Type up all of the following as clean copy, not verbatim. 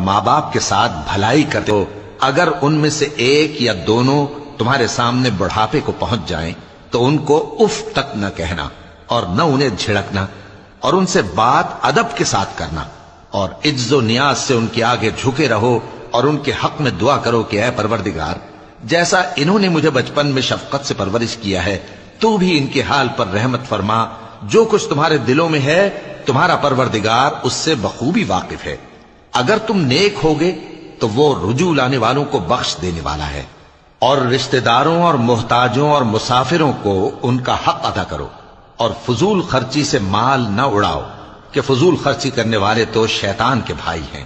ماں باپ کے ساتھ بھلائی کرتے ہو، اگر ان میں سے ایک یا دونوں تمہارے سامنے بڑھاپے کو پہنچ جائیں تو ان کو اف تک نہ کہنا اور نہ انہیں جھڑکنا، اور ان سے بات ادب کے ساتھ کرنا، اور عجز و نیاز سے ان کے آگے جھکے رہو اور ان کے حق میں دعا کرو کہ اے پروردگار، جیسا انہوں نے مجھے بچپن میں شفقت سے پرورش کیا ہے تو بھی ان کے حال پر رحمت فرما، جو کچھ تمہارے دلوں میں ہے تمہارا پروردگار اس سے بخوبی واقف ہے، اگر تم نیک ہوگے تو وہ رجوع لانے والوں کو بخش دینے والا ہے، اور رشتہ داروں اور محتاجوں اور مسافروں کو ان کا حق ادا کرو، اور فضول خرچی سے مال نہ اڑاؤ کہ فضول خرچی کرنے والے تو شیطان کے بھائی ہیں،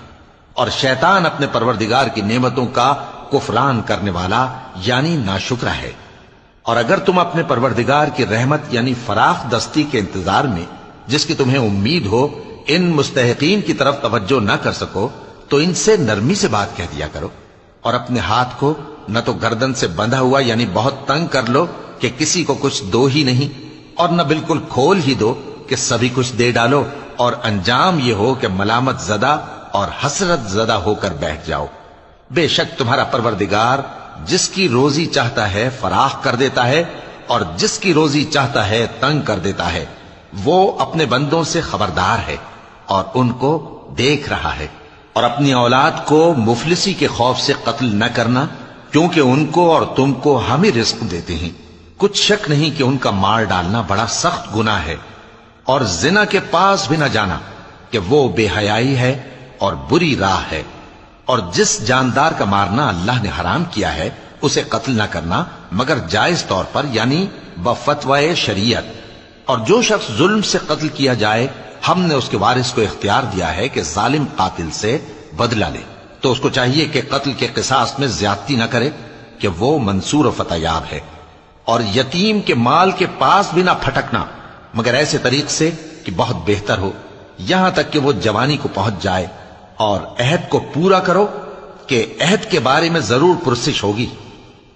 اور شیطان اپنے پروردگار کی نعمتوں کا کفران کرنے والا یعنی ناشکرا ہے۔ اور اگر تم اپنے پروردگار کی رحمت یعنی فراخ دستی کے انتظار میں جس کی تمہیں امید ہو ان مستحقین کی طرف توجہ نہ کر سکو تو ان سے نرمی سے بات کہہ دیا کرو، اور اپنے ہاتھ کو نہ تو گردن سے بندھا ہوا یعنی بہت تنگ کر لو کہ کسی کو کچھ دو ہی نہیں، اور نہ بالکل کھول ہی دو کہ سبھی کچھ دے ڈالو، اور انجام یہ ہو کہ ملامت زدہ اور حسرت زدہ ہو کر بیٹھ جاؤ۔ بے شک تمہارا پروردگار جس کی روزی چاہتا ہے فراخ کر دیتا ہے اور جس کی روزی چاہتا ہے تنگ کر دیتا ہے، وہ اپنے بندوں سے خبردار ہے اور ان کو دیکھ رہا ہے۔ اور اپنی اولاد کو مفلسی کے خوف سے قتل نہ کرنا، کیونکہ ان کو اور تم کو ہم ہی رزق دیتے ہیں، کچھ شک نہیں کہ ان کا مار ڈالنا بڑا سخت گناہ ہے، اور زنا کے پاس بھی نہ جانا کہ وہ بے حیائی ہے اور بری راہ ہے، اور جس جاندار کا مارنا اللہ نے حرام کیا ہے اسے قتل نہ کرنا مگر جائز طور پر یعنی بفتوائے شریعت، اور جو شخص ظلم سے قتل کیا جائے ہم نے اس کے وارث کو اختیار دیا ہے کہ ظالم قاتل سے بدلہ لے، تو اس کو چاہیے کہ قتل کے قصاص میں زیادتی نہ کرے کہ وہ منصور و فتح یاب ہے، اور یتیم کے مال کے پاس بھی نہ پھٹکنا مگر ایسے طریق سے کہ بہت بہتر ہو، یہاں تک کہ وہ جوانی کو پہنچ جائے، اور عہد کو پورا کرو کہ عہد کے بارے میں ضرور پرسش ہوگی،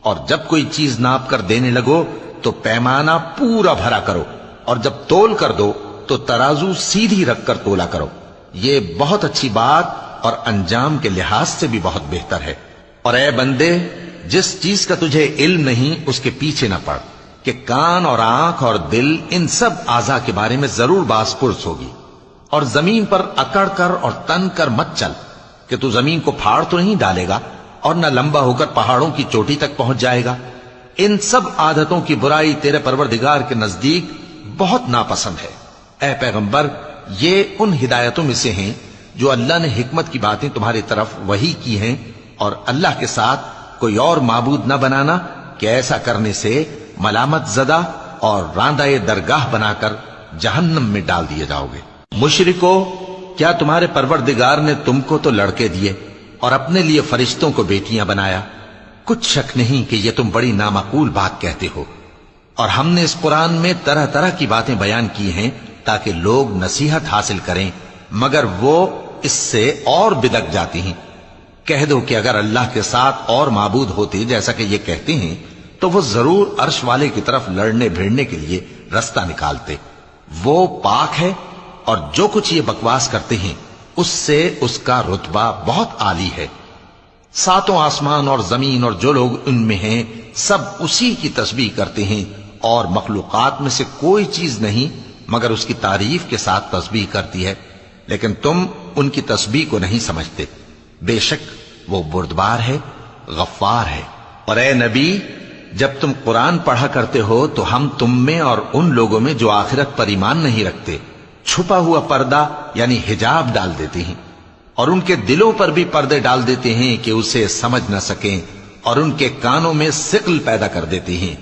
اور جب کوئی چیز ناپ کر دینے لگو تو پیمانہ پورا بھرا کرو، اور جب تول کر دو تو ترازو سیدھی رکھ کر تولا کرو، یہ بہت اچھی بات اور انجام کے لحاظ سے بھی بہت بہتر ہے۔ اور اے بندے، جس چیز کا تجھے علم نہیں اس کے پیچھے نہ پڑ کہ کان اور آنکھ اور دل ان سب اعضاء کے بارے میں ضرور باز پرس ہوگی، اور زمین پر اکڑ کر اور تن کر مت چل کہ تو زمین کو پھاڑ تو نہیں ڈالے گا اور نہ لمبا ہو کر پہاڑوں کی چوٹی تک پہنچ جائے گا، ان سب عادتوں کی برائی تیرے پروردگار کے نزدیک بہت ناپسند ہے۔ اے پیغمبر، یہ ان ہدایتوں میں سے ہیں جو اللہ نے حکمت کی باتیں تمہاری طرف وحی کی ہیں، اور اللہ کے ساتھ کوئی اور معبود نہ بنانا کہ ایسا کرنے سے ملامت زدہ اور راندہ درگاہ بنا کر جہنم میں ڈال دیے جاؤ گے۔ مشرکو، کیا تمہارے پروردگار نے تم کو تو لڑکے دیے اور اپنے لیے فرشتوں کو بیٹیاں بنایا؟ کچھ شک نہیں کہ یہ تم بڑی نامعقول بات کہتے ہو، اور ہم نے اس قرآن میں طرح طرح کی باتیں بیان کی ہیں تاکہ لوگ نصیحت حاصل کریں، مگر وہ اس سے اور بدک جاتی ہیں۔ کہہ دو کہ اگر اللہ کے ساتھ اور معبود ہوتے جیسا کہ یہ کہتے ہیں تو وہ ضرور عرش والے کی طرف لڑنے بھیڑنے کے لیے رستہ نکالتے، وہ پاک ہے، اور جو کچھ یہ بکواس کرتے ہیں اس سے اس کا رتبہ بہت عالی ہے۔ ساتوں آسمان اور زمین اور جو لوگ ان میں ہیں سب اسی کی تسبیح کرتے ہیں، اور مخلوقات میں سے کوئی چیز نہیں مگر اس کی تعریف کے ساتھ تسبیح کرتی ہے، لیکن تم ان کی تسبیح کو نہیں سمجھتے، بے شک وہ بردبار ہے، غفار ہے۔ اور اے نبی، جب تم قرآن پڑھا کرتے ہو تو ہم تم میں اور ان لوگوں میں جو آخرت پر ایمان نہیں رکھتے چھپا ہوا پردہ یعنی حجاب ڈال دیتے ہیں، اور ان کے دلوں پر بھی پردے ڈال دیتے ہیں کہ اسے سمجھ نہ سکیں، اور ان کے کانوں میں ثقل پیدا کر دیتے ہیں۔